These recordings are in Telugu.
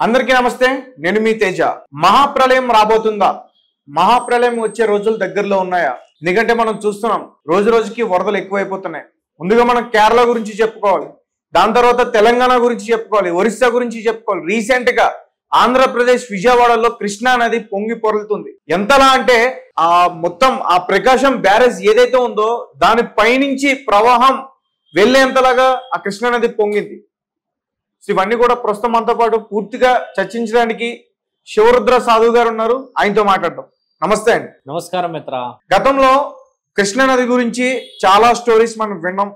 అందరికీ నమస్తే, నేను మీ తేజ. మహాప్రళయం రాబోతుందా? మహాప్రళయం వచ్చే రోజులు దగ్గరలో ఉన్నాయా? ఎందుకంటే మనం చూస్తున్నాం రోజు రోజుకి వరదలు ఎక్కువైపోతున్నాయి. ముందుగా మనం కేరళ గురించి చెప్పుకోవాలి, దాని తర్వాత తెలంగాణ గురించి చెప్పుకోవాలి, ఒరిస్సా గురించి చెప్పుకోవాలి. రీసెంట్ గా ఆంధ్రప్రదేశ్ విజయవాడలో కృష్ణా నది పొంగి పొరలుతుంది. ఎంతలా అంటే మొత్తం ఆ ప్రకాశం బ్యారేజ్ ఏదైతే ఉందో దాని పైనుంచి ప్రవాహం వెళ్లేంతలాగా ఆ కృష్ణా నది పొంగింది. ఇవన్నీ కూడా ప్రస్తుతం మనతో పాటు పూర్తిగా చర్చించడానికి శివరుద్ర సాధువు గారు ఉన్నారు. ఆయనతో మాట్లాడదాం. నమస్తే అండి. నమస్కారం మిత్ర. గతంలో కృష్ణా నది గురించి చాలా స్టోరీస్ మనం విన్నాం.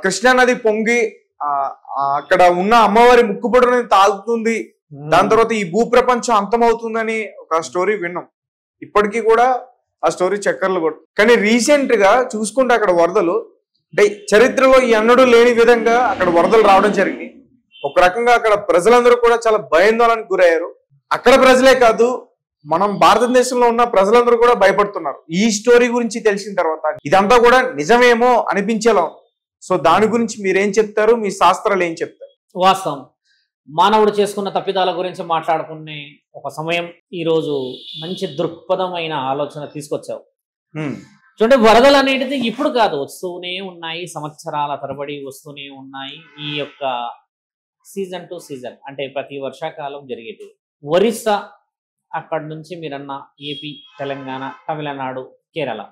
కృష్ణా నది పొంగి అక్కడ ఉన్న అమ్మవారి ముక్కుపొడుని తాగుతుంది, దాని తర్వాత ఈ భూప్రపంచం అంతమవుతుందని ఒక స్టోరీ విన్నాం. ఇప్పటికీ కూడా ఆ స్టోరీ చక్కర్లు కొట్టు. కానీ రీసెంట్ గా చూసుకుంటే అక్కడ వరదలు అంటే చరిత్రలో ఈ అన్నడు లేని విధంగా అక్కడ వరదలు రావడం జరిగింది. ఒక రకంగా అక్కడ ప్రజలందరూ కూడా చాలా భయాందోళనకు గురయ్యారు. అక్కడ ప్రజలే కాదు, మనం భారతదేశంలో ఉన్న ప్రజలందరూ కూడా భయపడుతున్నారు. ఈ స్టోరీ గురించి తెలిసిన తర్వాత ఇదంతా కూడా నిజమేమో అనిపించేలా ఉంది. సో దాని గురించి మీరేం చెప్తారు, మీ శాస్త్రాలు ఏం చెప్తారు? వాస్తవం, మానవుడు చేసుకున్న తప్పిదాల గురించి మాట్లాడుకునే ఒక సమయం. ఈరోజు మంచి దృక్పథమైన ఆలోచన తీసుకొచ్చావు. చూడండి, వరదలు అనేటిది ఇప్పుడు కాదు, వస్తూనే ఉన్నాయి, సంవత్సరాల తరబడి వస్తూనే ఉన్నాయి. ఈ యొక్క సీజన్ టు సీజన్ అంటే ప్రతి వర్షాకాలం జరిగేది. ఒరిస్సా అక్కడి నుంచి మీరన్న ఏపీ, తెలంగాణ, తమిళనాడు, కేరళ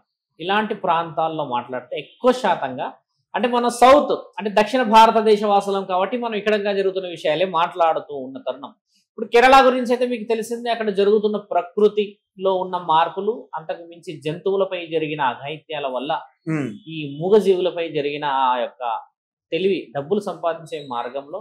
ఇలాంటి ప్రాంతాల్లో మాట్లాడితే ఎక్కువ శాతంగా అంటే మనం సౌత్ అంటే దక్షిణ భారతదేశ వాసులం కాబట్టి మనం ఇక్కడ జరుగుతున్న విషయాలే మాట్లాడుతూ ఉన్న తరుణం. ఇప్పుడు కేరళ గురించి అయితే మీకు తెలిసిందే, అక్కడ జరుగుతున్న ప్రకృతిలో ఉన్న మార్పులు, అంతకు మించి జంతువులపై జరిగిన అఘాయిత్యాల వల్ల ఈ మూగజీవులపై జరిగిన ఆ యొక్క తెలివి డబ్బులు సంపాదించే మార్గంలో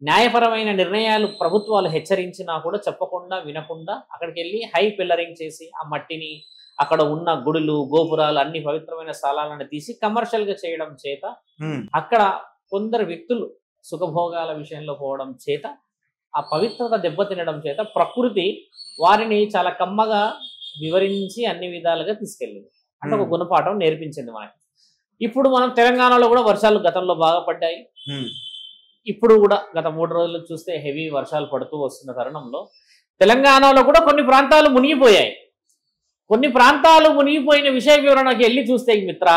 న్యాయపరమైన నిర్ణయాలు ప్రభుత్వాలు హెచ్చరించినా కూడా చెప్పకుండా వినకుండా అక్కడికి వెళ్ళి హై పిల్లరింగ్ చేసి ఆ మట్టిని, అక్కడ ఉన్న గుడులు, గోపురాలు, అన్ని పవిత్రమైన స్థలాలను తీసి కమర్షియల్ గా చేయడం చేత అక్కడ కొందరు వ్యక్తులు సుఖభోగాల విషయంలో పోవడం చేత ఆ పవిత్రత దెబ్బతినడం చేత ప్రకృతి వారిని చాలా కమ్మగా వివరించి అన్ని విధాలుగా తీసుకెళ్ళింది. అంటే ఒక గుణపాఠం నేర్పించింది మనకి. ఇప్పుడు మనం తెలంగాణలో కూడా వర్షాలు గతంలో బాగా పడ్డాయి. ఇప్పుడు కూడా గత 3 రోజులు చూస్తే హెవీ వర్షాలు పడుతూ వస్తున్న తరుణంలో తెలంగాణలో కూడా కొన్ని ప్రాంతాలు మునిగిపోయాయి. కొన్ని ప్రాంతాలు మునిగిపోయిన విషయ వివరణకి వెళ్ళి చూస్తే మిత్ర,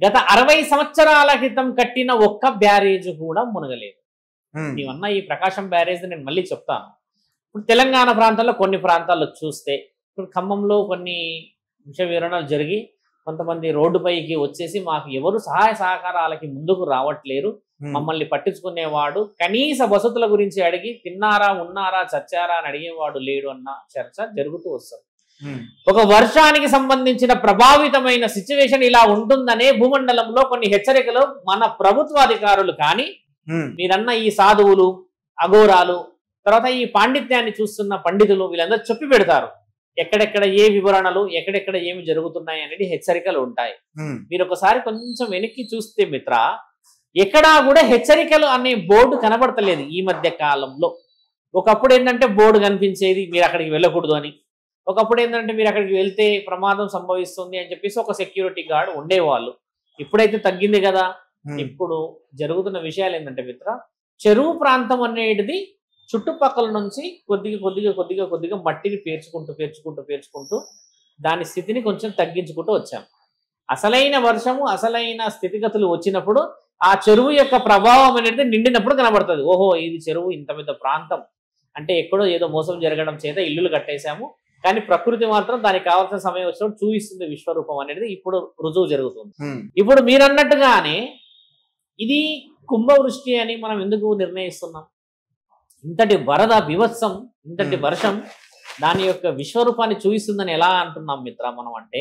గత 60 సంవత్సరాల క్రితం కట్టిన ఒక్క బ్యారేజ్ కూడా మునగలేదు. నీవన్నా ఈ ప్రకాశం బ్యారేజ్ నేను మళ్ళీ చెప్తాను. ఇప్పుడు తెలంగాణ ప్రాంతాల్లో కొన్ని ప్రాంతాల్లో చూస్తే ఇప్పుడు ఖమ్మంలో కొన్ని విషయ వివరణలు జరిగి కొంతమంది రోడ్డుపైకి వచ్చేసి మాకు ఎవరు సహాయ సహకారాలకి ముందుకు రావట్లేరు, మమ్మల్ని పట్టించుకునేవాడు, కనీస వసతుల గురించి అడిగి తిన్నారా, ఉన్నారా, చచ్చారా అని అడిగేవాడు లేడు అన్న చర్చ జరుగుతూ వస్తుంది. ఒక వర్షానికి సంబంధించిన ప్రభావితమైన సిచ్యువేషన్ ఇలా ఉంటుందనే భూమండలంలో కొన్ని హెచ్చరికలు మన ప్రభుత్వాధికారులు కానీ మీరన్న ఈ సాధువులు, అఘోరాలు, తర్వాత ఈ పాండిత్యాన్ని చూస్తున్న పండితులు వీళ్ళందరూ చెప్పి పెడతారు. ఎక్కడెక్కడ ఏ వివరణలు, ఎక్కడెక్కడ ఏమి జరుగుతున్నాయి అనేది హెచ్చరికలు ఉంటాయి. మీరు ఒకసారి కొంచెం వెనక్కి చూస్తే మిత్ర, ఎక్కడా కూడా హెచ్చరికలు అనే బోర్డు కనబడతలేదు ఈ మధ్య కాలంలో. ఒకప్పుడు ఏంటంటే బోర్డు కనిపించేది మీరు అక్కడికి వెళ్ళకూడదు అని, ఒకప్పుడు ఏంటంటే మీరు అక్కడికి వెళ్తే ప్రమాదం సంభవిస్తుంది అని చెప్పేసి ఒక సెక్యూరిటీ గార్డ్ ఉండేవాళ్ళు. ఇప్పుడైతే తగ్గింది కదా. ఇప్పుడు జరుగుతున్న విషయాలు ఏంటంటే మిత్ర, చెరువు ప్రాంతం అనేది చుట్టుపక్కల నుంచి కొద్దిగా మట్టిని పేర్చుకుంటూ దాని స్థితిని కొంచెం తగ్గించుకుంటూ వచ్చాం. అసలైన వర్షము, అసలైన స్థితిగతులు వచ్చినప్పుడు ఆ చెరువు యొక్క ప్రభావం అనేది నిండినప్పుడు కనబడుతుంది. ఓహో, ఇది చెరువు, ఇంత పెద్ద ప్రాంతం అంటే ఎక్కడో ఏదో మోసం జరగడం చేత ఇల్లులు కట్టేశాము, కానీ ప్రకృతి మాత్రం దానికి కావాల్సిన సమయం వచ్చినప్పుడు చూపిస్తుంది విశ్వరూపం అనేది ఇప్పుడు రుజువు జరుగుతుంది. ఇప్పుడు మీరన్నట్టుగానే ఇది కుంభవృష్టి అని మనం ఎందుకు నిర్ణయిస్తున్నాం? ఇంతటి వరద వివత్సం, ఇంతటి వర్షం దాని యొక్క విశ్వరూపాన్ని చూపిస్తుందని ఎలా అంటున్నాం మిత్ర మనం? అంటే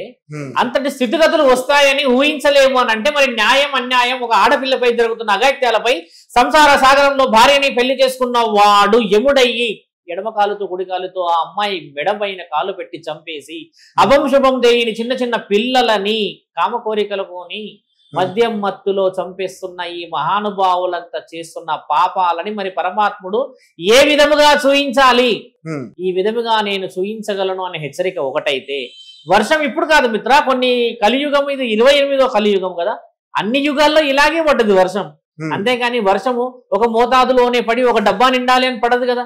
అంతటి స్థితిగతులు వస్తాయని ఊహించలేము అని అంటే మరి న్యాయం, అన్యాయం, ఒక ఆడపిల్లపై జరుగుతున్న అఘాయిత్యాలపై సంసార సాగరంలో భార్యని పెళ్లి చేసుకున్న వాడు యముడయ్యి ఎడమ కాలుతో కుడి కాలుతో ఆ అమ్మాయి మెడపైన కాలు పెట్టి చంపేసి అభంశుభం తెలియని చిన్న చిన్న పిల్లలని కామకోరికలతోని మద్యం మత్తులో చంపేస్తున్న ఈ మహానుభావులంతా చేస్తున్న పాపాలని మరి పరమాత్ముడు ఏ విధముగా చూయించాలి, ఈ విధముగా నేను చూయించగలను అనే హెచ్చరిక ఒకటైతే, వర్షం ఇప్పుడు కాదు మిత్ర, కొన్ని కలియుగం, ఇది 28వ కలియుగం కదా, అన్ని యుగాల్లో ఇలాగే పడ్డది వర్షం. అంతేగాని వర్షము ఒక మోతాదులోనే పడి ఒక డబ్బా నిండాలి అని పడదు కదా.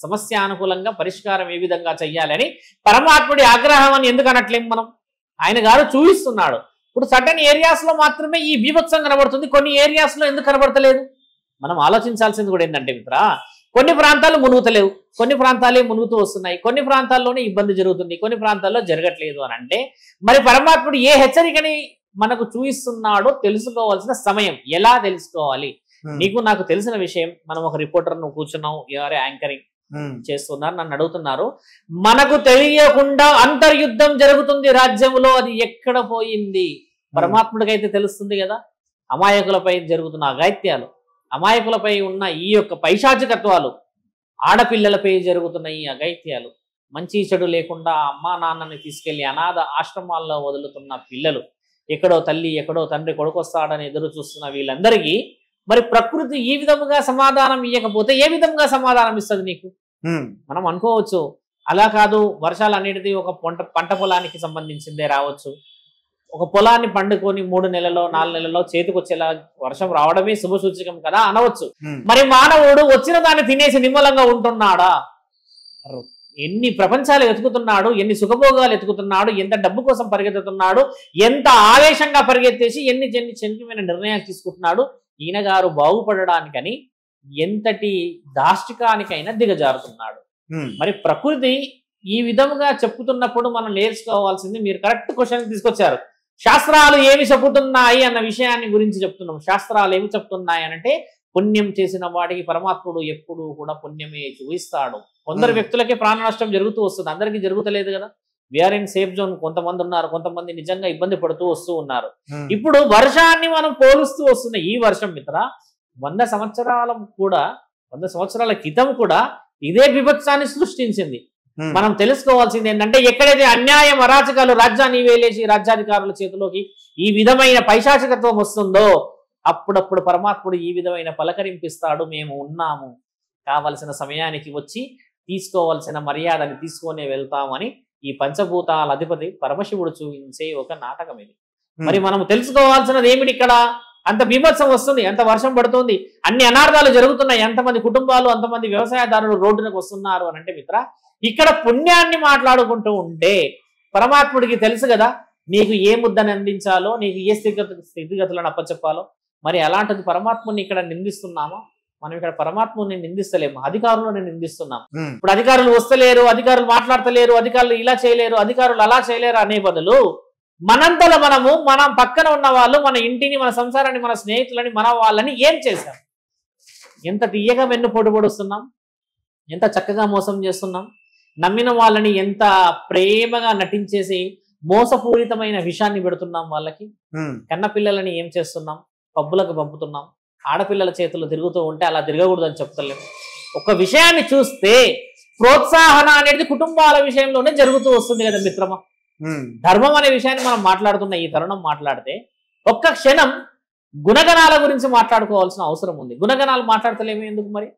సమస్యానుకూలంగా పరిష్కారం ఏ విధంగా చెయ్యాలని పరమాత్ముడి ఆగ్రహం అని ఎందుకు అనట్లేం మనం? ఆయన గారు చూపిస్తున్నాడు. ఇప్పుడు సర్టన్ ఏరియాస్ లో మాత్రమే ఈ బీభత్సం కనబడుతుంది, కొన్ని ఏరియాస్ లో ఎందుకు కనబడతలేదు? మనం ఆలోచించాల్సింది కూడా ఏంటంటే మిత్ర, కొన్ని ప్రాంతాలు మునుగుతలేవు, కొన్ని ప్రాంతాలే మునుగుతూ వస్తున్నాయి, కొన్ని ప్రాంతాల్లోనే ఇబ్బంది జరుగుతుంది, కొన్ని ప్రాంతాల్లో జరగట్లేదు అని అంటే మరి పరమాత్ముడు ఏ హెచ్చరికని మనకు చూపిస్తున్నాడో తెలుసుకోవాల్సిన సమయం. ఎలా తెలుసుకోవాలి? నీకు నాకు తెలిసిన విషయం, మనం ఒక రిపోర్టర్ నువ్వు కూర్చున్నావు, ఎవరే యాంకరింగ్ చేస్తున్నారు, నన్ను అడుగుతున్నారు, మనకు తెలియకుండా అంతర్యుద్ధం జరుగుతుంది రాజ్యంలో, అది ఎక్కడ పోయింది? పరమాత్ముడికైతే తెలుస్తుంది కదా. అమాయకులపై జరుగుతున్న అఘాయిత్యాలు, అమాయకులపై ఉన్న ఈ యొక్క పైశాచికత్వాలు, ఆడపిల్లలపై జరుగుతున్న ఈ అఘాయిత్యాలు, మంచి చెడు లేకుండా అమ్మా నాన్నని తీసుకెళ్లి అనాథ ఆశ్రమాల్లో వదులుతున్న పిల్లలు, ఎక్కడో తల్లి ఎక్కడో తండ్రి కొడుకొస్తాడని ఎదురు చూస్తున్న వీళ్ళందరికీ మరి ప్రకృతి ఈ విధముగా సమాధానం ఇవ్వకపోతే ఏ విధంగా సమాధానం ఇస్తుంది నీకు? మనం అనుకోవచ్చు అలా కాదు, వర్షాలు అనేటిది ఒక పంట పొలానికి సంబంధించిందే రావచ్చు, ఒక పొలాన్ని పండుకొని 3 నెలల్లో 4 నెలల్లో చేతికొచ్చేలా వర్షం రావడమే శుభ సూచకం కదా అనవచ్చు. మరి మానవుడు వచ్చిన దాన్ని తినేసి నిమ్మలంగా ఉంటున్నాడా? ఎన్ని ప్రపంచాలు ఎతుకుతున్నాడు, ఎన్ని సుఖభోగాలు ఎతుకుతున్నాడు, ఎంత డబ్బు కోసం పరిగెత్తుతున్నాడు, ఎంత ఆవేశంగా పరిగెత్తేసి ఎన్ని చెందిమైన నిర్ణయాలు తీసుకుంటున్నాడు. ఈయన గారు బాగుపడడానికని ఎంతటి దాష్టికానికైనా దిగజారుతున్నాడు. మరి ప్రకృతి ఈ విధముగా చెప్పుతున్నప్పుడు మనం నేర్చుకోవాల్సింది, మీరు కరెక్ట్ క్వశ్చన్ తీసుకొచ్చారు. శాస్త్రాలు ఏమి చెబుతున్నాయి అన్న విషయాన్ని గురించి చెప్తున్నాం. శాస్త్రాలు ఏమి చెప్తున్నాయి అంటే పుణ్యం చేసిన వాడికి పరమాత్ముడు ఎప్పుడు కూడా పుణ్యమే చూపిస్తాడు. కొందరు వ్యక్తులకే ప్రాణ నష్టం జరుగుతూ వస్తుంది, అందరికీ జరుగుతలేదు కదా. We're in safe zone. కొంతమంది ఉన్నారు, కొంతమంది నిజంగా ఇబ్బంది పడుతూ వస్తూ ఉన్నారు. ఇప్పుడు వర్షాన్ని మనం పోలుస్తూ వస్తున్న ఈ వర్షం మిత్ర 100 సంవత్సరాల క్రితం కూడా ఇదే విభత్సాన్ని సృష్టించింది. మనం తెలుసుకోవాల్సింది ఏంటంటే ఎక్కడైతే అన్యాయం అరాచకాలు రాజ్యాన్ని వేలేసి రాజ్యాధికారుల చేతిలోకి ఈ విధమైన పైశాచికత్వం వస్తుందో అప్పుడప్పుడు పరమాత్ముడు ఈ విధమైన పలకరింపిస్తాడు, మేము ఉన్నాము, కావలసిన సమయానికి వచ్చి తీసుకోవాల్సిన మర్యాదని తీసుకొనే వెళ్తామని ఈ పంచభూతాల అధిపతి పరమశివుడు చూపించే ఒక నాటకం ఇది. మరి మనం తెలుసుకోవాల్సినది ఏమిటి? ఇక్కడ అంత బీభత్సం వస్తుంది, అంత వర్షం పడుతుంది, అన్ని అనార్థాలు జరుగుతున్నాయి, ఎంతమంది కుటుంబాలు అంతమంది వ్యవసాయదారులు రోడ్డునకు వస్తున్నారు అని అంటే మిత్ర, ఇక్కడ పుణ్యాన్ని మాట్లాడుకుంటూ ఉంటే పరమాత్ముడికి తెలుసు కదా నీకు ఏ ముద్దని అందించాలో, నీకు ఏ స్థితిగతులను అప్పచెప్పాలో. మరి అలాంటిది పరమాత్ముని ఇక్కడ నిందిస్తున్నామా? మనం ఇక్కడ పరమాత్ముని నిందిస్తలేము, అధికారులను నిందిస్తున్నాం. ఇప్పుడు అధికారులు వస్తలేరు, అధికారులు మాట్లాడతలేరు, అధికారులు ఇలా చేయలేరు, అధికారులు అలా చేయలేరు అనే బదులు మనంతలో మనము, మనం పక్కన ఉన్న వాళ్ళు, మన ఇంటిని, మన సంసారాన్ని, మన స్నేహితులని, మన వాళ్ళని ఏం చేశాం? ఎంత తీయగా వెన్ను పొడుపొడుస్తున్నాం, ఎంత చక్కగా మోసం చేస్తున్నాం, నమ్మిన వాళ్ళని ఎంత ప్రేమగా నటించేసి మోసపూరితమైన విషయాన్ని పెడుతున్నాం వాళ్ళకి. కన్న పిల్లలని ఏం చేస్తున్నాం? పబ్బులకు పంపుతున్నాం. ఆడపిల్లల చేతులు తిరుగుతూ ఉంటే అలా తిరగకూడదని చెప్తలేము. ఒక విషయాన్ని చూస్తే ప్రోత్సాహన అనేది కుటుంబాల విషయంలోనే జరుగుతూ వస్తుంది కదా మిత్రమా. ధర్మం అనే విషయాన్ని మనం మాట్లాడుతున్న ఈ తరుణం మాట్లాడితే ఒక్క క్షణం గుణగణాల గురించి మాట్లాడుకోవాల్సిన అవసరం ఉంది. గుణగణాలు మాట్లాడతలేము ఎందుకు? మరి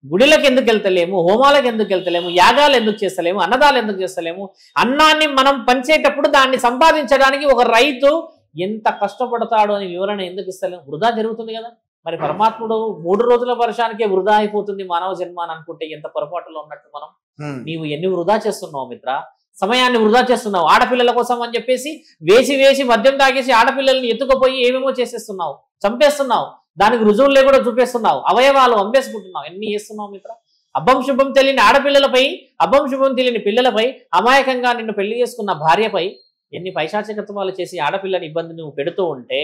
గుడిలకు ఎందుకు వెళ్తలేము, హోమాలకు ఎందుకు వెళ్తలేము, యాగాలు ఎందుకు చేస్తలేము, అన్నదాలు ఎందుకు చేస్తలేము? అన్నాన్ని మనం పంచేటప్పుడు దాన్ని సంపాదించడానికి ఒక రైతు ఎంత కష్టపడతాడు అని వివరణ ఎందుకు ఇస్తలేము? వృధా జరుగుతుంది కదా. మరి పరమాత్ముడు 3 రోజుల వర్షానికే వృధా అయిపోతుంది మానవ జన్మ అని అనుకుంటే ఎంత పొరపాటులో ఉన్నట్టు మనం. నీవు ఎన్ని వృధా చేస్తున్నావు మిత్ర? సమయాన్ని వృధా చేస్తున్నావు. ఆడపిల్లల కోసం అని చెప్పేసి వేసి మద్యం తాగేసి ఆడపిల్లల్ని ఎత్తుకుపోయి ఏమేమో చేసేస్తున్నావు, చంపేస్తున్నావు, దానికి రుజువులే కూడా చూపేస్తున్నావు, అవయవాలు అమ్మేసుకుంటున్నావు, ఎన్ని చేస్తున్నావు మిత్ర? అబ్బం శుభం తెలియని ఆడపిల్లలపై, అబ్బం శుభం తెలియని పిల్లలపై, అమాయకంగా నిన్ను పెళ్లి చేసుకున్న భార్యపై ఎన్ని పైశాచికత్వాలు చేసి ఆడపిల్లని ఇబ్బంది నువ్వు పెడుతూ ఉంటే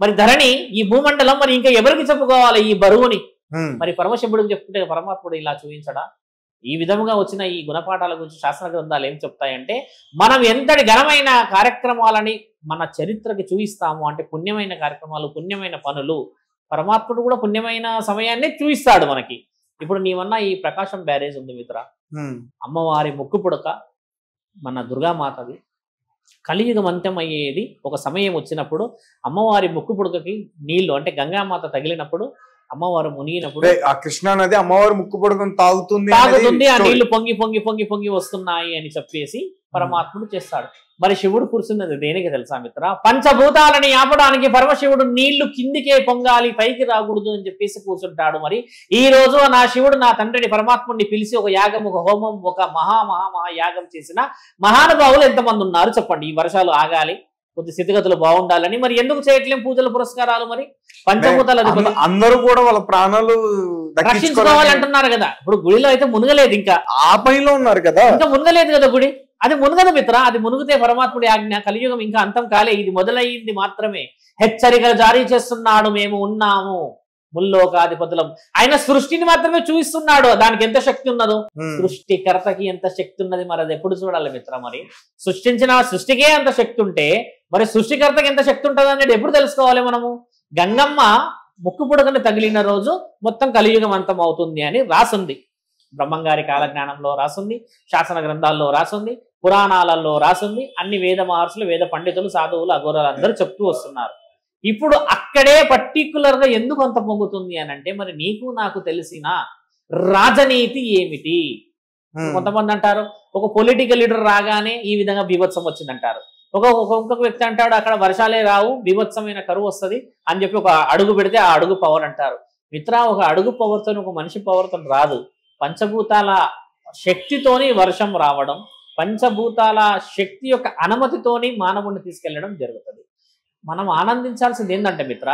మరి ధరణి, ఈ భూమండలం మరి ఇంకా ఎవరికి చెప్పుకోవాలి ఈ బరువుని? మరి పరమశివుడికి చెప్పుకుంటే పరమాత్ముడు ఇలా చూపించడా? ఈ విధముగా వచ్చిన ఈ గుణపాఠాల గురించి శాస్త్ర గ్రంథాలు ఏం చెప్తాయంటే మనం ఎంతటి ఘనమైన కార్యక్రమాలని మన చరిత్రకి చూపిస్తాము అంటే పుణ్యమైన కార్యక్రమాలు, పుణ్యమైన పనులు. పరమాత్ముడు కూడా పుణ్యమైన సమయాన్ని చూపిస్తాడు మనకి. ఇప్పుడు నీవన్న ఈ ప్రకాశం బ్యారేజ్ ఉంది మిత్ర, అమ్మవారి ముక్కు పుడక మన దుర్గామాతది. కలియుగం అంత్యం అయ్యేది ఒక సమయం వచ్చినప్పుడు అమ్మవారి ముక్కు పుడకకి నీళ్లు అంటే గంగామాత తగిలినప్పుడు, అమ్మవారు మునిగినప్పుడు ఆ కృష్ణా నది అమ్మవారు ముక్కు పుడకను తాగుతుంది, ఆ నీళ్లు పొంగి వస్తున్నాయి అని చెప్పేసి పరమాత్ముడు చేస్తాడు. మరి శివుడు కూర్చున్నది దేనికి తెలుసా మిత్ర? పంచభూతాలని ఆపడానికి పరమశివుడు నీళ్లు కిందికే పొంగాలి, పైకి రాకూడదు అని చెప్పేసి కూర్చుంటాడు. మరి ఈ రోజు నా శివుడు నా తండ్రిని పరమాత్ముడిని పిలిచి ఒక యాగం, ఒక హోమం, ఒక మహాయాగం చేసిన మహానుభావులు ఎంతమంది ఉన్నారు చెప్పండి. ఈ వర్షాలు ఆగాలి, కొద్ది స్థితిగతులు బాగుండాలని మరి ఎందుకు చేయట్లేం పూజలు పురస్కారాలు? మరి పంచభూతాలు అందరూ కూడా వాళ్ళ ప్రాణాలు రక్షించుకోవాలంటున్నారు కదా. ఇప్పుడు గుడిలో అయితే మునగలేదు, ఇంకా ఆ పనిలో ఉన్నారు కదా, ఇంకా మునగలేదు కదా గుడి. అది మునుగదు మిత్ర, అది మునుగుతే పరమాత్ముడి ఆజ్ఞ. కలియుగం ఇంకా అంతం కాలే, ఇది మొదలయ్యింది మాత్రమే. హెచ్చరికలు జారీ చేస్తున్నాడు, మేము ఉన్నాము ముల్లోకాధిపతులం. ఆయన సృష్టిని మాత్రమే చూపిస్తున్నాడు, దానికి ఎంత శక్తి ఉన్నదో. సృష్టికర్తకి ఎంత శక్తి ఉన్నది మరి అది ఎప్పుడు చూడాలి మిత్ర? మరి సృష్టించిన సృష్టికే అంత శక్తి ఉంటే మరి సృష్టికర్తకి ఎంత శక్తి ఉంటుంది అనేది ఎప్పుడు తెలుసుకోవాలి మనము? గంగమ్మ ముక్కు పుడకని తగిలిన రోజు మొత్తం కలియుగం అంతం అవుతుంది అని రాసుంది. బ్రహ్మంగారి కాలజ్ఞానంలో రాసుంది, శాసన గ్రంథాల్లో రాసుంది, పురాణాలలో రాసుంది. అన్ని వేద మహర్షులు, వేద పండితులు, సాధువులు, అఘోరాలు అందరూ చెప్తూ వస్తున్నారు. ఇప్పుడు అక్కడే పర్టికులర్ గా ఎందుకు అంత పొంగుతుంది అని అంటే, మరి నీకు నాకు తెలిసిన రాజనీతి ఏమిటి? కొంతమంది అంటారు ఒక పొలిటికల్ లీడర్ రాగానే ఈ విధంగా బీభత్సం వచ్చిందంటారు. ఒక్కొక్క వ్యక్తి అంటాడు అక్కడ వర్షాలే రావు, బీభత్సమైన కరువు వస్తుంది అని చెప్పి ఒక అడుగు పెడితే ఆ అడుగు పవర్ అంటారు. మిత్ర, ఒక అడుగు పవర్తో ఒక మనిషి పవర్తో రాదు. పంచభూతాల శక్తితోని వర్షం రావడం, పంచభూతాల శక్తి యొక్క అనుమతితోని మానవుడిని తీసుకెళ్లడం జరుగుతుంది. మనం ఆనందించాల్సింది ఏంటంటే మిత్ర,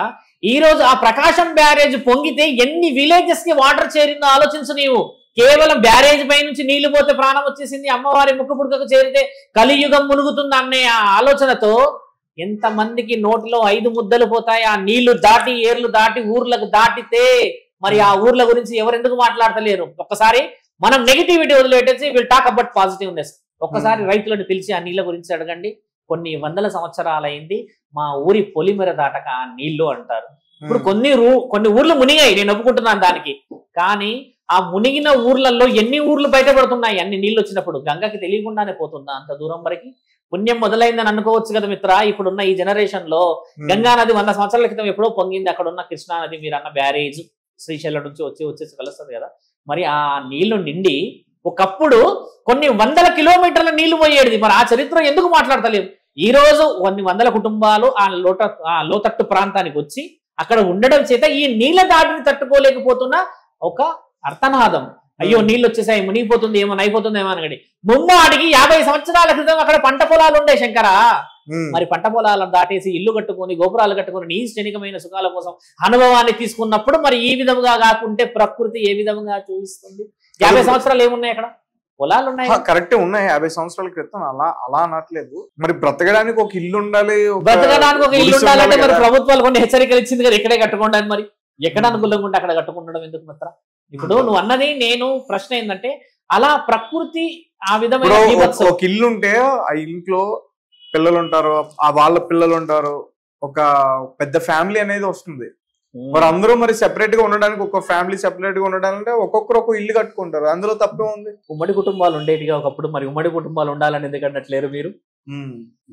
ఈ రోజు ఆ ప్రకాశం బ్యారేజ్ పొంగితే ఎన్ని విలేజెస్ కి వాటర్ చేరిందో ఆలోచించు నీవు. కేవలం బ్యారేజ్ పై నుంచి నీళ్లు పోతే ప్రాణం వచ్చేసింది, అమ్మవారి ముక్కు పుడకకు చేరితే కలియుగం మునుగుతుంది అనే ఆ ఆలోచనతో ఎంతమందికి నోటిలో 5 ముద్దలు పోతాయి. ఆ నీళ్లు దాటి, ఏర్లు దాటి, ఊర్లకు దాటితే మరి ఆ ఊర్ల గురించి ఎవరెందుకు మాట్లాడతలేరు? ఒక్కసారి మనం నెగిటివిటీ వదిలిపెట్టేసి విల్ టాక్ అబౌట్ పాజిటివ్నెస్. ఒక్కసారి రైతులను పిలిచి ఆ నీళ్ళ గురించి అడగండి. కొన్ని వందల సంవత్సరాలైంది మా ఊరి పొలిమెర దాటక ఆ నీళ్లు అంటారు. ఇప్పుడు కొన్ని ఊర్లు మునిగాయి, నేను ఒప్పుకుంటున్నాను దానికి. కానీ ఆ మునిగిన ఊర్లలో ఎన్ని ఊర్లు బయటపడుతున్నాయి అన్ని నీళ్ళు వచ్చినప్పుడు? గంగకి తెలియకుండానే పోతుందా అంత దూరం వరకు? పుణ్యం మొదలైందని అనుకోవచ్చు కదా మిత్ర. ఇప్పుడున్న ఈ జనరేషన్ లో గంగా నది 100 సంవత్సరాల క్రితం ఎప్పుడో పొంగింది. అక్కడ ఉన్న కృష్ణా నది మీరు అన్న బ్యారేజ్ శ్రీశైలం నుంచి వచ్చేసి కలుస్తుంది కదా. మరి ఆ నీళ్లు నిండి ఒకప్పుడు కొన్ని వందల కిలోమీటర్ల నీళ్లు పోయేది. మరి ఆ చరిత్ర ఎందుకు మాట్లాడతలేము? ఈ రోజు కొన్ని వందల కుటుంబాలు ఆ లోతట్టు ప్రాంతానికి వచ్చి అక్కడ ఉండడం చేత ఈ నీళ్ల దాడిని తట్టుకోలేకపోతున్న ఒక అర్థనాదం. అయ్యో నీళ్ళు వచ్చేసాయి, మునిగిపోతుంది, ఏమో అయిపోతుంది ఏమో అనగడి. ముమ్మాడికి 50 సంవత్సరాల క్రితం అక్కడ పంట పొలాలు ఉండే శంకరా. మరి పంట పొలాలను దాటేసి ఇల్లు కట్టుకొని, గోపురాలు కట్టుకొని, నీ క్షణికమైన సుఖాల కోసం అనుభవాన్ని తీసుకున్నప్పుడు మరి ఈ విధంగా కాకుంటే ప్రకృతి ఏ విధంగా చూపిస్తుంది? 50 సంవత్సరాలు ఏమున్నాయి అక్కడ? పొలాలు ఉన్నాయి, కరెక్ట్ ఉన్నాయి. 50 సంవత్సరాల క్రితం అలా అనట్లేదు. మరి బ్రతకడానికి ఒక ఇల్లు ఉండాలి, బ్రతకడానికి ఒక ఇల్లు ఉండాలంటే మరి ప్రభుత్వాలు కొన్ని హెచ్చరికలు ఇచ్చింది కదా, ఇక్కడే కట్టుకోండి మరి. ఎక్కడ అనుకూలంగా ఉంటే అక్కడ కట్టుకుండడం ఎందుకు మిత్ర? ఇప్పుడు నువ్వు అన్నది నేను ప్రశ్న ఏంటంటే, అలా ప్రకృతి ఆ విధమైన ఒక ఇల్లు ఉంటే ఆ ఇంట్లో పిల్లలు ఉంటారు, ఆ వాళ్ళ పిల్లలు ఉంటారు, ఒక పెద్ద ఫ్యామిలీ అనేది వస్తుంది. మరి అందరూ మరి సెపరేట్ గా ఉండడానికి, ఒక ఫ్యామిలీ సెపరేట్ గా ఉండడానికి ఒక్కొక్కరు ఒక ఇల్లు కట్టుకుంటారు. అందులో తప్పే ఉంది. ఉమ్మడి కుటుంబాలు ఉండేటిగా ఒకప్పుడు, మరి ఉమ్మడి కుటుంబాలు ఉండాలని ఎందుకంటట్లేరు మీరు?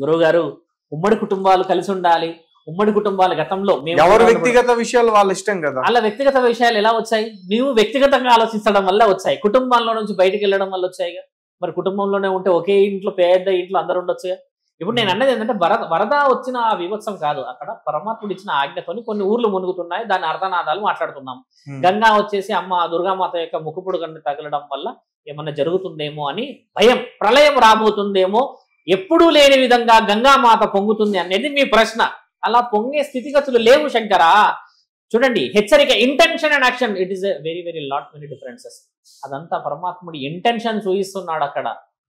గురువు గారు, ఉమ్మడి కుటుంబాలు కలిసి ఉండాలి. ఉమ్మడి కుటుంబాల గతంలో ఎవరు వ్యక్తిగత విషయాలు వాళ్ళ ఇష్టం కదా. అలా వ్యక్తిగత విషయాలు ఎలా వచ్చాయి? నీవు వ్యక్తిగతంగా ఆలోచించడం వల్ల వచ్చాయి, కుటుంబాల్లో నుంచి బయటకు వెళ్ళడం వల్ల వచ్చాయిగా. మరి కుటుంబంలోనే ఉంటే ఒకే ఇంట్లో పెద్ద ఇంట్లో అందరు ఉండొచ్చుగా. ఇప్పుడు నేను అన్నది ఏంటంటే వరద వచ్చిన వివత్సం కాదు, అక్కడ పరమాత్ముడు ఇచ్చిన ఆజ్ఞతోని కొన్ని ఊర్లు మునుగుతున్నాయి, దాని అర్థనాదాలు మాట్లాడుతున్నాం. గంగా వచ్చేసి అమ్మ దుర్గామాత యొక్క ముక్కుపుడు గన్ను తగలడం వల్ల ఏమన్నా జరుగుతుందేమో అని భయం, ప్రళయం రాబోతుందేమో, ఎప్పుడూ లేని విధంగా గంగామాత పొంగుతుంది అనేది మీ ప్రశ్న. అలా పొంగే స్థితిగతులు లేవు శంకరా. చూడండి, హెచ్చరిక, intention and action, it is a very very lot many differences. అదంతా పరమాత్ముడి ఇంటెన్షన్ చూపిస్తున్నాడు అక్కడ.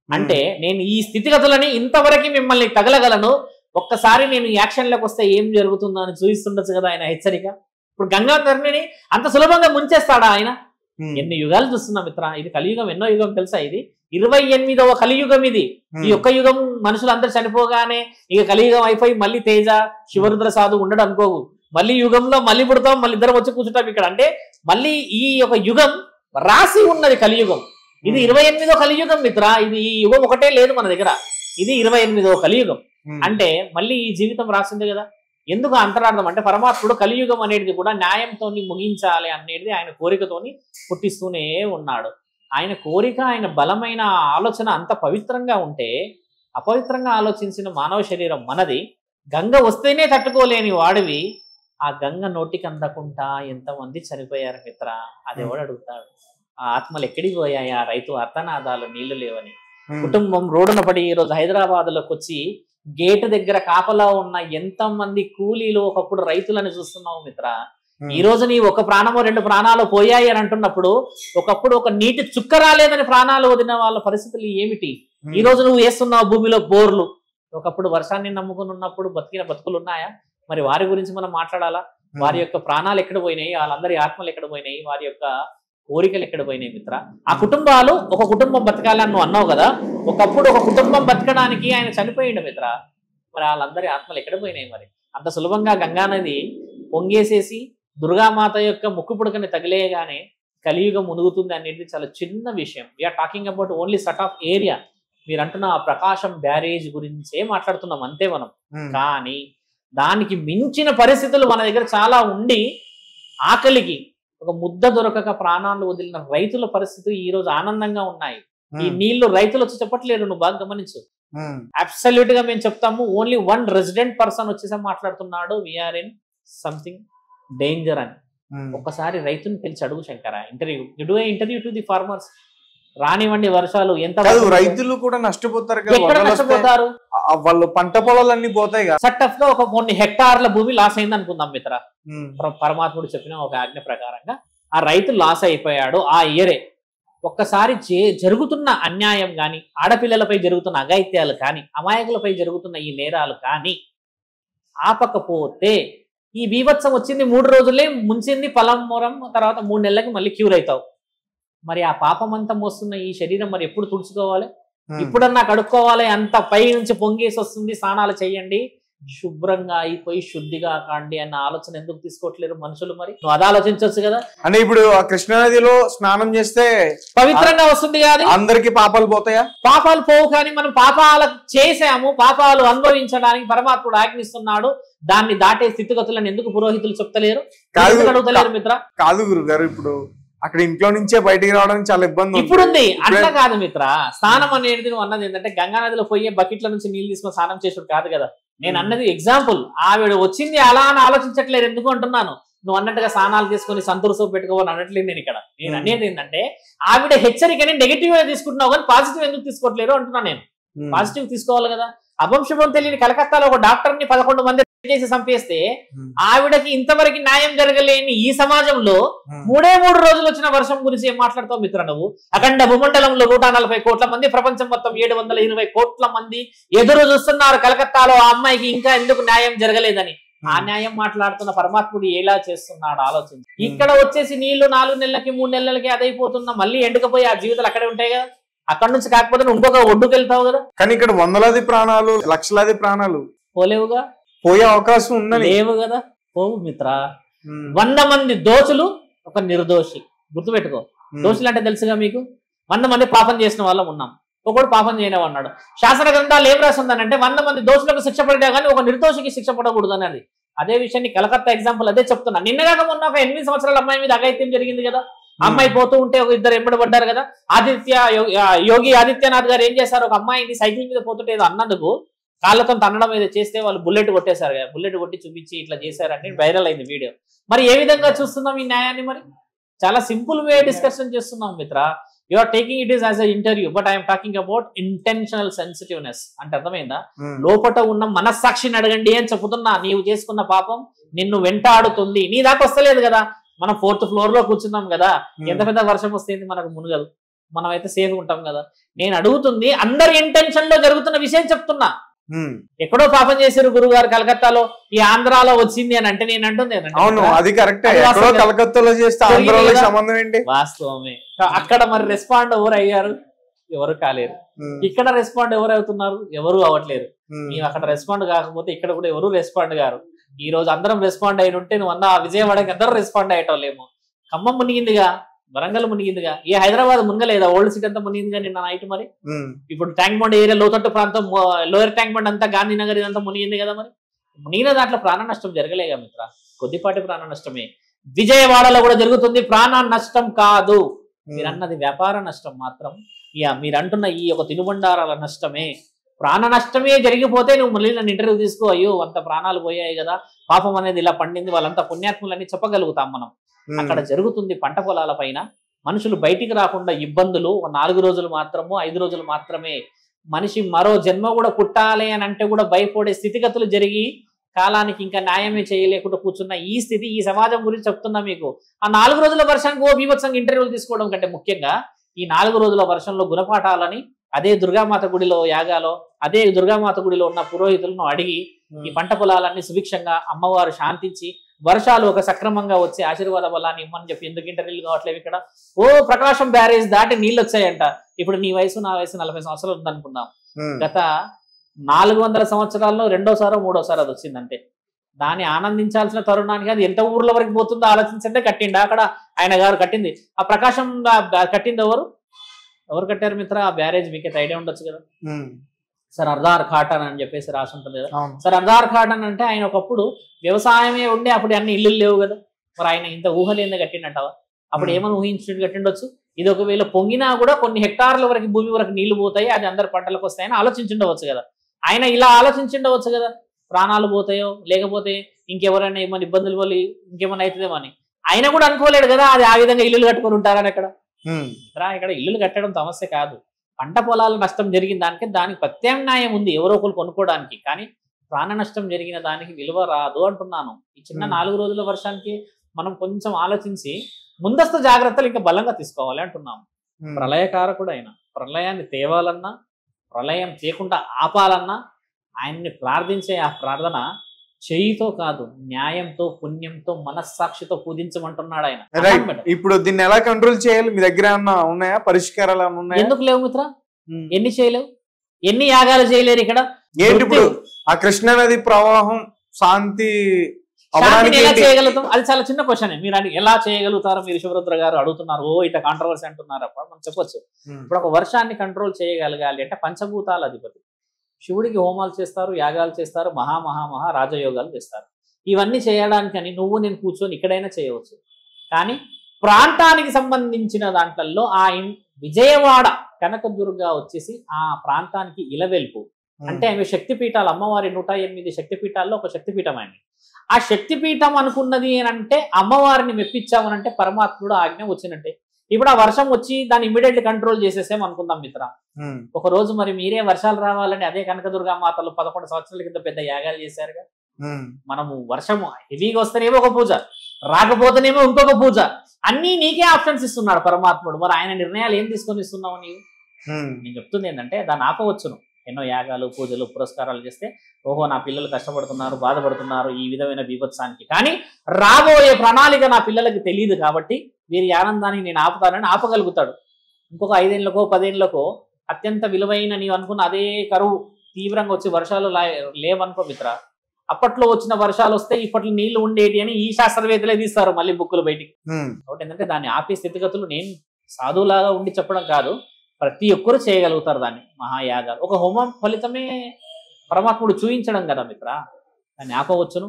అంటే నేను ఈ స్థితిగతులని ఇంతవరకు మిమ్మల్ని తగలగలను, ఒక్కసారి నేను యాక్షన్లోకి వస్తే ఏం జరుగుతుందో అని చూపిస్తుండొచ్చు కదా ఆయన హెచ్చరిక. ఇప్పుడు గంగా ధర్మిని అంత సులభంగా ముంచేస్తాడా ఆయన? ఎన్ని యుగాలు చూస్తున్నాం మిత్ర. ఇది కలియుగం, ఎన్నో యుగం తెలుసా? ఇది 28వ కలియుగం. ఇది ఈ ఒక్క యుగం మనుషులందరూ చనిపోగానే ఇక కలియుగం అయిపోయి మళ్ళీ తేజ శివరుద్ర సాధు ఉండడు అనుకోవు. మళ్ళీ యుగంలో మళ్ళీ పుడతాం, మళ్ళీ ఇద్దరం వచ్చి కూర్చుంటాం ఇక్కడ. అంటే మళ్ళీ ఈ యొక్క యుగం రాసి ఉన్నది కలియుగం. ఇది 28వ కలియుగం మిత్ర. ఇది ఈ యుగం ఒకటే లేదు మన దగ్గర, ఇది 28వ కలియుగం. అంటే మళ్ళీ ఈ జీవితం రాసింది కదా. ఎందుకు అంతరార్థం అంటే, పరమాత్ముడు కలియుగం అనేది కూడా న్యాయంతో ముగించాలి అనేది ఆయన కోరికతోని పుట్టిస్తూనే ఉన్నాడు. ఆయన కోరిక, ఆయన బలమైన ఆలోచన అంత పవిత్రంగా ఉంటే అపవిత్రంగా ఆలోచించిన మానవ శరీరం మనది. గంగ వస్తేనే తట్టుకోలేని వాడివి, ఆ గంగ నోటికి అందకుండా ఎంతమంది చనిపోయారు మిత్ర. అది ఎవడు అడుగుతాడు? ఆ ఆత్మలు ఎక్కడికి పోయాయి? ఆ రైతు అర్థనాదాలు నీళ్లు లేవని. కుటుంబం రోడ్డున పడి ఈరోజు హైదరాబాద్లోకి వచ్చి గేటు దగ్గర కాపలా ఉన్న ఎంతమంది కూలీలు ఒకప్పుడు రైతులని చూస్తున్నావు మిత్ర. ఈ రోజు నీ ఒక ప్రాణమో 2 ప్రాణాలు పోయాయి అని అంటున్నప్పుడు, ఒకప్పుడు ఒక నీటి చుక్క రాలేదని ప్రాణాలు వదిలిన వాళ్ళ పరిస్థితులు ఏమిటి? ఈ రోజు నువ్వు వేస్తున్నావు భూమిలో బోర్లు. ఒకప్పుడు వర్షాన్ని నమ్ముకుని ఉన్నప్పుడు బతికిన బతుకులు ఉన్నాయా? మరి వారి గురించి మనం మాట్లాడాలా? వారి యొక్క ప్రాణాలు ఎక్కడ పోయినాయి? వాళ్ళందరి ఆత్మలు ఎక్కడ పోయినాయి? వారి యొక్క కోరికలు ఎక్కడ పోయినాయి మిత్ర? ఆ కుటుంబాలు, ఒక కుటుంబం బతకాలని నువ్వు అన్నావు కదా, ఒకప్పుడు ఒక కుటుంబం బతకడానికి ఆయన చనిపోయిండు మిత్ర. మరి వాళ్ళందరి ఆత్మలు ఎక్కడ పోయినాయి? మరి అంత సులభంగా గంగానది పొంగేసేసి దుర్గామాత యొక్క ముక్కు పుడకని తగిలేయగానే కలియుగం మునుగుతుంది అనేది చాలా చిన్న విషయం. We're talking about only set of area. మీరు అంటున్న ప్రకాశం బ్యారేజ్ గురించే మాట్లాడుతున్నాం అంతే మనం. కానీ దానికి మించిన పరిస్థితులు మన దగ్గర చాలా ఉండి, ఆకలికి ఒక ముద్ద దొరకక ప్రాణాలు వదిలిన రైతుల పరిస్థితి ఈ రోజు ఆనందంగా ఉన్నాయి. ఈ నీళ్లు రైతులు వచ్చి చెప్పట్లేరు, నువ్వు బాగా గమనించు. అబ్సల్యూట్ గా మేము చెప్తాము, ఓన్లీ 1 రెసిడెంట్ పర్సన్ వచ్చేసా మాట్లాడుతున్నాడు, వీఆర్ ఇన్ సంథింగ్ డేంజర్ అని. ఒక్కసారి రైతుని పిలిచి అడుగు Shankara, interview to the farmers. రానివ్వండి వర్షాలు ఎంత, రైతులు కూడా నష్టపోతారు. ఎక్కడ నష్టపోతారు? వాళ్ళు పంట పొలాలన్నీ పోతాయి కదా. సట్టఫ్ గా ఒక కొన్ని హెక్టార్ల భూమి లాస్ అయింది అనుకుందాం మిత్ర. పరమాత్ముడు చెప్పిన ఒక ఆజ్ఞ ప్రకారంగా ఆ రైతు లాస్ అయిపోయాడు ఆ ఇయరే. ఒక్కసారి జరుగుతున్న అన్యాయం కానీ, ఆడపిల్లలపై జరుగుతున్న అఘాయిత్యాలు కానీ, అమాయకులపై జరుగుతున్న ఈ నేరాలు కానీ ఆపకపోతే ఈ బీభత్సం వచ్చింది 3 రోజులే ముంచింది పొలం మొరం, తర్వాత 3 నెలలకి మళ్ళీ క్యూర్ అవుతావు. మరి ఆ పాపమంతా మోస్తున్న ఈ శరీరం మరి ఎప్పుడు తుడుచుకోవాలి? ఇప్పుడన్నా కడుక్కోవాలి. అంత పై నుంచి పొంగేసి వస్తుంది, స్నానాలు చేయండి, శుభ్రంగా అయిపోయి శుద్ధిగా కాండి అన్న ఆలోచన ఎందుకు తీసుకోవట్లేరు మనుషులు? మరి నువ్వు అది ఆలోచించవచ్చు కదా. అంటే ఇప్పుడు ఆ కృష్ణానదిలో స్నానం చేస్తే పవిత్రంగా వస్తుంది కాదు, అందరికి పాపాలు పోతాయా? పాపాలు పోవు, కానీ మనం పాపాలు చేసాము, పాపాలు అనుభవించడానికి పరమాత్ముడు ఆజ్ఞిస్తున్నాడు. దాన్ని దాటే స్థితిగతులను ఎందుకు పురోహితులు చెప్తలేరు, అడుగుతలేరు మిత్ర? కాదు గురుగారు, ఇప్పుడు అక్కడ ఇంట్లో నుంచే బయటికి రావడానికి చాలా ఇబ్బంది ఇప్పుడుంది. అట్లా కాదు మిత్ర, స్నానం అనేది నువ్వు అన్నది ఏంటంటే గంగా నదిలో పోయే బకెట్ల నుంచి నీళ్ళు తీసుకొని స్నానం చేసుడు కాదు కదా. నేను అన్నది ఎగ్జాంపుల్. ఆవిడ వచ్చింది అలా అని ఆలోచించట్లేదు, ఎందుకు అంటున్నాను, నువ్వు అన్నట్టుగా స్నానాలు తీసుకొని సంతూర్ సోప్ పెట్టుకోవాలని అనట్లేదు నేను ఇక్కడ. నేను అనేది ఏంటంటే ఆవిడ హెచ్చరికని నెగిటివ్ గా తీసుకుంటున్నావు కానీ పాజిటివ్ ఎందుకు తీసుకోవట్లేరు అంటున్నాను నేను. పాజిటివ్ తీసుకోవాలి కదా. అభంశుభం తెలియని కలకత్తాలో ఒక డాక్టర్ ని 11 మంది చేసి చంపేస్తే ఆవిడకి ఇంతవరకు న్యాయం జరగలేని ఈ సమాజంలో 3 రోజులు వచ్చిన వర్షం గురించి ఏం మాట్లాడతావు మిత్ర నువ్వు? అఖండ భూమండలంలో 140 కోట్ల మంది, ప్రపంచం మొత్తం 720 కోట్ల మంది ఎదురు చూస్తున్నారు కలకత్తాలో ఆ అమ్మాయికి ఇంకా ఎందుకు న్యాయం జరగలేదని. ఆ న్యాయం మాట్లాడుతున్న పరమాత్ముడు ఎలా చేస్తున్నాడు ఆలోచించి. ఇక్కడ వచ్చేసి నీళ్లు 4 నెలలకి 3 నెలలకి అదైపోతున్నా మళ్ళీ ఎండుకపోయి ఆ జీవితాలు అక్కడే ఉంటాయి కదా. అక్కడ నుంచి కాకపోతే ఇంకొక ఒడ్డుకు వెళ్తావు కదా. కానీ ఇక్కడ వందలాది ప్రాణాలు, లక్షలాది ప్రాణాలు పోలేవుగా, పోయే అవకాశం ఉందని లేవు కదా. పోవు మిత్ర. 100 మంది దోషులు, ఒక నిర్దోషి. గుర్తుపెట్టుకో, దోషులు అంటే తెలుసుగా మీకు. 100 మంది పాపం చేసిన వాళ్ళం ఉన్నాం, ఒకడు పాపం చేయనివాడు అన్నాడు. శాసన గ్రంథాలు ఏం రాస్తుందనంటే 100 మంది దోషులకు శిక్ష పడినా కానీ ఒక నిర్దోషికి శిక్ష పడకూడదు అనేది. అదే విషయాన్ని కలకత్తా ఎగ్జాంపుల్ అదే చెప్తున్నా. నిన్నగాక మొన్న ఒక 8 సంవత్సరాల అమ్మాయి మీద అఘాయిత్యం జరిగింది కదా. అమ్మాయి పోతూ ఉంటే ఒక 2 ఎంబడబడ్డారు కదా. యోగి ఆదిత్యనాథ్ గారు ఏం చేశారు, ఒక అమ్మాయిని సైకిల్ మీద పోతుంటే ఏదో అన్నందుకు కాళ్ళతో తన్నడం ఏదో చేస్తే వాళ్ళు బుల్లెట్ కొట్టేశారు కదా. బుల్లెట్ కొట్టి చూపించి ఇట్లా చేశారంటే వైరల్ అయింది వీడియో. మరి ఏ విధంగా చూస్తున్నాం ఈ న్యాయాన్ని? మరి చాలా సింపుల్ వే డిస్కషన్ చేస్తున్నాం మిత్ర. You are taking it is as a interview, but I'm talking about intentional sensitiveness. అంటే అర్థమైందా? లోపట ఉన్న మనస్సాక్షిని అడగండి అని చెప్తున్నా. నీవు చేసుకున్న పాపం నిన్ను వెంటాడుతుంది, నీ దాకా వస్తలేదు కదా. మనం 4th ఫ్లోర్ లో కూర్చున్నాం కదా, ఎంత పెద్ద వర్షం వస్తుంది మనకు మునుగదు, మనం అయితే సేఫ్ ఉంటాం కదా. నేను అడుగుతుంది అందరి ఇంటెన్షన్ లో జరుగుతున్న విషయం చెప్తున్నా. ఎక్కడో పాపం చేశారు గురుగారు కలకత్తాలో, ఈ ఆంధ్రాలో వచ్చింది అని అంటే నేను అంటుంది వాస్తవమే. అక్కడ మరి రెస్పాండ్ ఎవరు అయ్యారు? ఎవరు కాలేరు. ఇక్కడ రెస్పాండ్ ఎవరు అవుతున్నారు? ఎవరు అవ్వట్లేరు. మేము అక్కడ రెస్పాండ్ కాకపోతే ఇక్కడ కూడా ఎవరు రెస్పాండ్ గారు. ఈ రోజు అందరం రెస్పాండ్ అయిన ఉంటే నువ్వు అన్న విజయవాడకి అందరూ రెస్పాండ్ అయ్యేటోళ్ళేమో. ఖమ్మం మునిగిందిగా, వరంగల్ మునిగిందిగా, ఏ హైదరాబాద్ మునగలేదా? ఓల్డ్ సిటీ అంతా మునిగిందిగా నిన్న నైట్. మరి ఇప్పుడు ట్యాంక్ బండ్ ఏరియా, లోతట్టు ప్రాంతం, లోయర్ ట్యాంక్ బండ్ అంతా, గాంధీనగర్ ఇదంతా మునిగింది కదా. మరి మునిగిన దాంట్లో ప్రాణ నష్టం జరగలేగా మిత్ర, కొద్దిపాటి ప్రాణ నష్టమే. విజయవాడలో కూడా జరుగుతుంది, ప్రాణ నష్టం కాదు. మీరు అన్నది వ్యాపార నష్టం మాత్రం. మీరు అంటున్న ఈ ఒక తినుబండారాల నష్టమే. ప్రాణ నష్టమే జరిగిపోతే నువ్వు మళ్ళీ నన్ను ఇంటర్వ్యూ తీసుకో, అయ్యో అంత ప్రాణాలు పోయాయి కదా, పాపం అనేది ఇలా పండింది, వాళ్ళంతా పుణ్యాత్ములని చెప్పగలుగుతాం మనం. అక్కడ జరుగుతుంది పంట పొలాల పైన మనుషులు బయటికి రాకుండా ఇబ్బందులు. 4 రోజులు మాత్రమో 5 రోజులు మాత్రమే మనిషి మరో జన్మ కూడా పుట్టాలి అని అంటే కూడా భయపడే స్థితిగతులు జరిగి కాలానికి ఇంకా న్యాయమే చేయలేకుండా కూర్చున్న ఈ స్థితి, ఈ సమాజం గురించి చెప్తున్నా మీకు. ఆ 4 రోజుల వర్షానికి ఓ బీభత్సంగా ఇంటర్వ్యూలు తీసుకోవడం కంటే ముఖ్యంగా ఈ 4 రోజుల వర్షంలో గుణపాఠాలని అదే దుర్గామాత గుడిలో యాగాలో, అదే దుర్గామాత గుడిలో ఉన్న పురోహితులను అడిగి ఈ పంట పొలాలన్నీ సుభిక్షంగా అమ్మవారు శాంతించి వర్షాలు ఒక సక్రమంగా వచ్చి ఆశీర్వాద బలాన్ని ఇమ్మని చెప్పి ఎందుకు ఇంటర్వ్యూలు కావట్లేదు ఇక్కడ? ఓ ప్రకాశం బ్యారేజ్ దాటి నీళ్ళు వచ్చాయంట. ఇప్పుడు నీ వయసు నా వయసు 40 సంవత్సరాలు ఉందనుకుందాం. గత 400 సంవత్సరాల్లో 2వ సారో 3వ సారో అది వచ్చిందంటే దాన్ని ఆనందించాల్సిన తరుణానికి అది ఎంత ఊర్ల వరకు పోతుందో ఆలోచించంటే కట్టిండి. అక్కడ ఆయన గారు కట్టింది. ఆ ప్రకాశం కట్టింది ఎవరు కట్టారు మిత్ర? ఆ బ్యారేజ్ మీకు ఐడియా ఉండొచ్చు కదా. సర్దార్ ఖాటన్ అని చెప్పేసి రాసి ఉంటుంది కదా. సర్దార్ ఖాటన్ అంటే ఆయన ఒకప్పుడు వ్యవసాయమే ఉండే, అప్పుడు అన్ని ఇల్లు లేవు కదా. మరి ఆయన ఇంత ఊహలేందే కట్టిండటవా? అప్పుడు ఏమైనా ఊహించుకుంటూ కట్టిండొచ్చు. ఇది ఒకవేళ పొంగినా కూడా కొన్ని హెక్టార్ల వరకు భూమి వరకు నీళ్లు పోతాయి, అది అందరి పంటలకు వస్తాయని ఆలోచించుండవచ్చు కదా. ఆయన ఇలా ఆలోచించుండవచ్చు కదా, ప్రాణాలు పోతాయో లేకపోతే ఇంకెవరైనా ఏమైనా ఇబ్బందులు వల్ల ఇంకేమైనా అవుతుందేమో అని. ఆయన కూడా అనుకోలేడు కదా అది ఆ విధంగా ఇల్లులు కట్టుకొని ఉంటారని. అక్కడ ఇక్కడ ఇల్లులు కట్టడం సమస్య కాదు. పంట పొలాల నష్టం జరిగిన దానికి ప్రత్యామ్నాయం ఉంది ఎవరో ఒకరు కొనుక్కోవడానికి. కానీ ప్రాణ నష్టం జరిగిన దానికి విలువ రాదు అంటున్నాను. ఈ చిన్న 4 రోజుల వర్షానికి మనం కొంచెం ఆలోచించి ముందస్తు జాగ్రత్తలు ఇంకా బలంగా తీసుకోవాలి అంటున్నాము. ప్రళయకారకుడు ఆయన ప్రళయాన్ని తేవాలన్నా, ప్రళయం చేయకుండా ఆపాలన్నా ఆయన్ని ప్రార్థించే ఆ ప్రార్థన చేయితో కాదు, న్యాయంతో, పుణ్యంతో, మనస్సాక్షితో పూజించమంటున్నాడు ఆయన. ఇప్పుడు దీన్ని ఎలా కంట్రోల్ చేయాలి? మీ దగ్గర ఉన్నాయా పరిష్కారాలు? ఎందుకు లేవు మిత్ర? ఎన్ని చేయలేవు? ఎన్ని యాగాలు చేయలేరు ఇక్కడ? ఏంటి ఇప్పుడు ఆ కృష్ణా నది ప్రవాహం శాంతి ఎలా చేయగలుగుతాం? అది చాలా చిన్న క్వశ్చన్. మీరు ఎలా చేయగలుగుతారో మీరు శివరుద్ర గారు అడుగుతున్నారు. ఓ ఇట్లా కాంట్రవర్సీ అంటున్నారు. మనం చెప్పొచ్చు. ఇప్పుడు ఒక వర్షాన్ని కంట్రోల్ చేయగలగాలి అంటే పంచభూతాల అధిపతి శివుడికి హోమాలు చేస్తారు, యాగాలు చేస్తారు, మహా రాజయోగాలు చేస్తారు. ఇవన్నీ చేయడానికి అని నువ్వు నేను కూర్చొని ఇక్కడైనా చేయవచ్చు. కానీ ప్రాంతానికి సంబంధించిన దాంట్లో ఆ విజయవాడ కనకదుర్గ వచ్చేసి ఆ ప్రాంతానికి ఇలవెల్పు. అంటే ఆమె శక్తిపీఠాలు, అమ్మవారి 108 శక్తిపీఠాల్లో ఒక శక్తిపీఠం ఆమె. ఆ శక్తిపీఠం అనుకున్నది అంటే అమ్మవారిని మెప్పించామనంటే పరమాత్ముడు ఆజ్ఞ వచ్చినట్టే. ఇప్పుడు ఆ వర్షం వచ్చి దాన్ని ఇమీడియట్లీ కంట్రోల్ చేసేసాం అనుకుందాం మిత్ర. ఒక రోజు మరి మీరే వర్షాలు రావాలని అదే కనకదుర్గా మాతలు 11 సంవత్సరాల కింద పెద్ద యాగాలు చేశారుగా. మనము వర్షము హెవీగా వస్తేనేమో ఒక పూజ, రాకపోతేనేమో ఇంకొక పూజ, అన్ని నీకే ఆప్షన్స్ ఇస్తున్నాడు పరమాత్ముడు. మరి ఆయన నిర్ణయాలు ఏం తీసుకొని ఇస్తున్నావు నీవు? నేను చెప్తుంది ఏంటంటే దాన్ని ఆపవచ్చును. ఎన్నో యాగాలు, పూజలు, పురస్కారాలు చేస్తే ఓహో నా పిల్లలు కష్టపడుతున్నారు, బాధపడుతున్నారు ఈ విధమైన బీభత్సానికి. కానీ రాబోయే ప్రణాళిక నా పిల్లలకి తెలియదు కాబట్టి వీరి ఆనందాన్ని నేను ఆపుతానని ఆపగలుగుతాడు. ఇంకొక 5 ఏళ్లకో 10 ఏళ్లకో అత్యంత విలువైన నీవు అనుకున్న అదే కరువు తీవ్రంగా వచ్చి వర్షాలు లేవనుకో మిత్ర, అప్పట్లో వచ్చిన వర్షాలు వస్తే ఇప్పట్లో నీళ్లు ఉండేటి అని ఈ శాస్త్రవేత్తలే తీస్తారు మళ్ళీ బుక్కులు బయటికి. కాబట్టి ఏంటంటే దాన్ని ఆపే స్థితిగతులు నేను సాధువులాగా ఉండి చెప్పడం కాదు, ప్రతి ఒక్కరు చేయగలుగుతారు దాన్ని. మహాయాగాలు ఒక హోమం ఫలితమే పరమాత్ముడు చూయించడం కదా మిత్ర. దాన్ని ఆపవచ్చును.